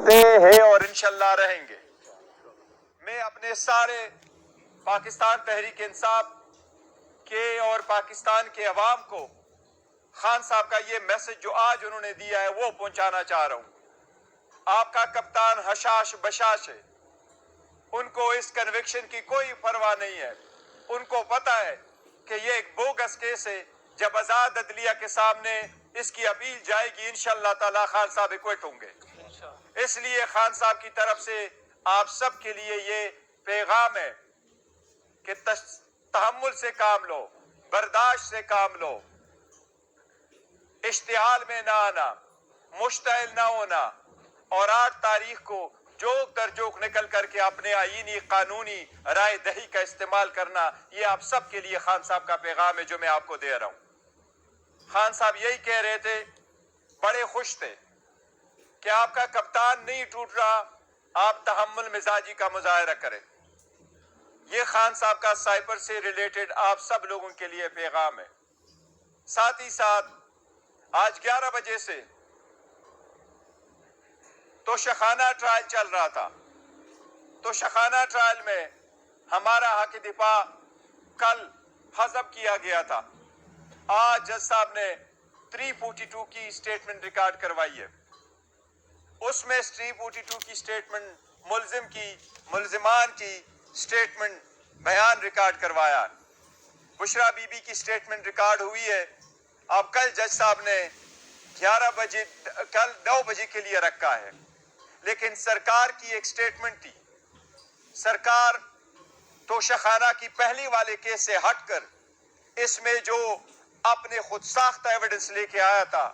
تھے ہیں اور انشاءاللہ رہیں گے۔ میں اپنے سارے پاکستان تحریک انصاف کے اور پاکستان کے عوام کو خان صاحب کا یہ میسج جو آج انہوں نے دیا ہے وہ پہنچانا چاہ رہا ہوں۔ آپ کا کپتان حشاش بشاش ہے، ان کو اس کنوکشن کی کوئی پرواہ نہیں ہے۔ ان کو پتا ہے کہ یہ ایک بوگس کیس ہے۔ جب آزاد عدلیہ کے سامنے اس کی اپیل جائے گی انشاءاللہ تعالی خان صاحب ایکوٹ ہوں گے۔ اس لیے خان صاحب کی طرف سے آپ سب کے لیے یہ پیغام ہے کہ تحمل سے کام لو، برداشت سے کام لو، اشتعال میں نہ آنا، مشتعل نہ ہونا، اور 8 تاریخ کو جوک در جوک نکل کر کے اپنے آئینی قانونی رائے دہی کا استعمال کرنا، یہ آپ سب کے لیے خان صاحب کا پیغام ہے جو میں آپ کو دے رہا ہوں۔ خان صاحب یہی کہہ رہے تھے، بڑے خوش تھے کہ آپ کا کپتان نہیں ٹوٹ رہا، آپ تحمل مزاجی کا مظاہرہ کریں۔ یہ خان صاحب کا سائپر سے ریلیٹڈ آپ سب لوگوں کے لیے پیغام ہے۔ ساتھ ہی ساتھ آج 11 بجے سے توشخانہ ٹرائل چل رہا تھا۔ توشخانہ ٹرائل میں ہمارا حق دفاع کل حذف کیا گیا تھا۔ آج جج صاحب نے 342 کی سٹیٹمنٹ ریکارڈ کروائی ہے۔ اس میں 342 کی سٹیٹمنٹ ملزمان کی سٹیٹمنٹ بیان ریکارڈ کروایا۔ بشرا بی بی کی سٹیٹمنٹ ریکارڈ ہوئی ہے۔ اب کل جج صاحب نے 11 بجے کل 9 بجے کے لیے رکھا ہے، لیکن سرکار کی ایک سٹیٹمنٹ تھی۔ سرکار توشخانہ کی پہلی والے کیس سے ہٹ کر اس میں جو اپنے خود ساختہ ایویڈنس لے کے آیا تھا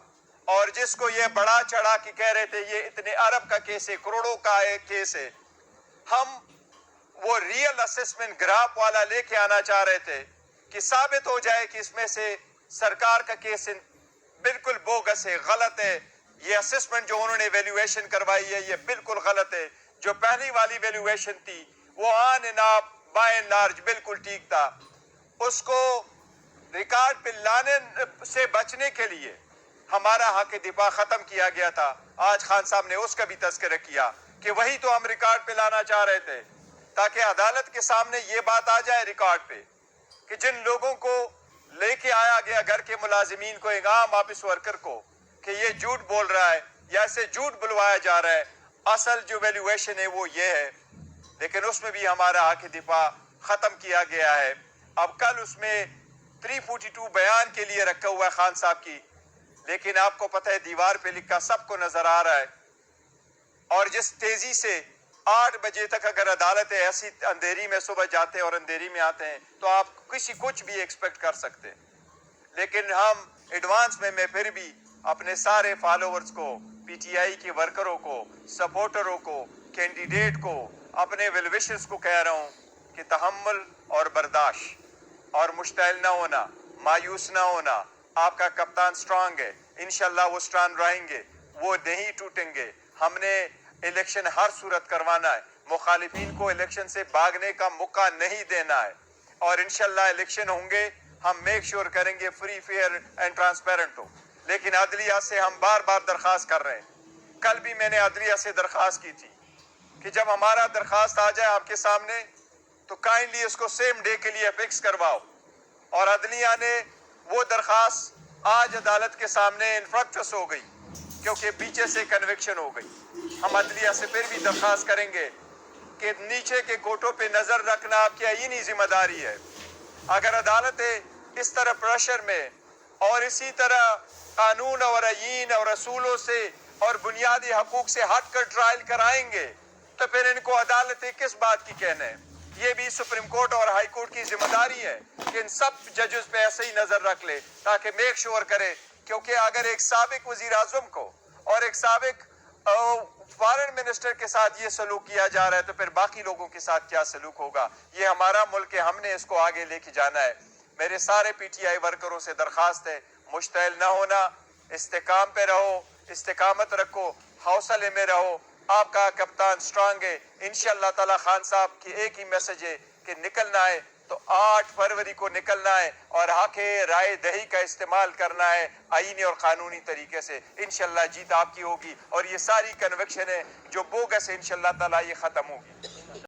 اور جس کو یہ بڑا چڑھا کے کہہ رہے تھے یہ اتنے ارب کا کیس ہے، کروڑوں کا ایک کیس ہے، ہم وہ ریئل اسسمنٹ گراف والا لے کے آنا چاہ رہے تھے کہ ثابت ہو جائے کہ اس میں سے سرکار کا کیس بالکل بوگس ہے، غلط ہے۔ یہ اسسمنٹ جو انہوں نے ویلیویشن کروائی ہے یہ بالکل غلط ہے۔ جو پہلی والی ویلیویشن تھی وہ on and of by and large بالکل ٹھیک تھا۔ اس کو ریکارڈ پہ لانے سے بچنے کے لیے ہمارا حق دفاع ختم کیا گیا تھا۔ آج خان صاحب نے اس کا بھی تذکرہ کیا کہ وہی تو ہم ریکارڈ پہ لانا چاہ رہے تھے تاکہ عدالت کے سامنے یہ بات آ جائے ریکارڈ پہ کہ جن لوگوں کو لے کے آیا گیا گھر کے ملازمین کو، ایک عام آفس ورکر کو، کہ یہ جھوٹ بول رہا ہے یا اسے جھوٹ بلوایا جا رہا ہے، اصل جو ویلیویشن ہے وہ یہ ہے۔ لیکن اس میں بھی ہمارا حق دفاع ختم کیا گیا ہے۔ اب کل اس میں 342 بیان کے لیے رکھا ہوا ہے خان صاحب کی، لیکن آپ کو پتہ ہے دیوار پہ لکھا سب کو نظر آ رہا ہے، اور جس تیزی سے 8 بجے تک اگر عدالت ایسی اندھیری میں صبح جاتے ہیں اور اندھیری میں آتے ہیں تو آپ کچھ بھی ایکسپیکٹ کر سکتے ہیں۔ لیکن ہم ایڈوانس میں پھر بھی اپنے سارے فالوورز کو، پی ٹی آئی کے ورکروں کو، سپورٹروں کو، کینڈیڈیٹ کو، اپنے ویل وشرز کو کہہ رہا ہوں کہ تحمل اور برداشت اور مشتعل نہ ہونا، مایوس نہ ہونا۔ آپ کا کپتان سٹرانگ ہے، انشاءاللہ وہ سٹرانگ رہیں گے، وہ نہیں ٹوٹیں گے۔ ہم نے الیکشن ہر صورت کروانا ہے، مخالفین کو الیکشن سے بھاگنے کا موقع نہیں دینا ہے، اور انشاءاللہ الیکشن ہوں گے، ہم میک شور کریں گے فری فیئر اینڈ ٹرانسپیرنٹ ہو۔ لیکن عدلیہ سے ہم بار بار درخواست کر رہے ہیں، کل بھی میں نے عدلیہ سے درخواست کی تھی کہ جب ہمارا درخواست آ جائے آپ کے سامنے تو کائنڈلی اس کو سیم ڈے کے لیے فکس کرواؤ، اور عدلیہ نے وہ درخواست آج عدالت کے سامنے انفرکٹس ہو گئی کیونکہ پیچھے سے کنوکشن ہو گئی۔ ہم عدلیہ سے پھر بھی درخواست کریں گے کہ نیچے کے کوٹوں پہ نظر رکھنا آپ کی آئینی ذمہ داری ہے۔ اگر عدالتیں اس طرح پریشر میں اور اسی طرح قانون اور آئین اور اصولوں سے اور بنیادی حقوق سے ہٹ کر ٹرائل کرائیں گے تو پھر ان کو عدالتیں کس بات کی کہنے ہیں؟ یہ بھی سپریم کورٹ اور ہائی کورٹ کی ذمہ داری ہے کہ ان سب ججز پہ ایسے ہی نظر رکھ لے تاکہ میک شور کرے، کیونکہ اگر ایک سابق وزیر اعظم کو اور ایک سابق فارن منسٹر کے ساتھ یہ سلوک کیا جا رہا ہے تو پھر باقی لوگوں کے ساتھ کیا سلوک ہوگا؟ یہ ہمارا ملک ہے، ہم نے اس کو آگے لے کے جانا ہے۔ میرے سارے پی ٹی آئی ورکروں سے درخواست ہے، مشتعل نہ ہونا، استحکام پہ رہو، استقامت رکھو، حوصلے میں رہو۔ آپ کا کپتان سٹرانگ ہے، انشاءاللہ تعالی۔ خان صاحب کی ایک ہی میسج ہے کہ نکلنا ہے تو 8 فروری کو نکلنا ہے اور حق رائے دہی کا استعمال کرنا ہے آئینی اور قانونی طریقے سے. انشاءاللہ جیت آپ کی ہوگی اور یہ ساری کنوکشن ہے جو بوگس ہے انشاءاللہ تعالی یہ ختم ہوگی.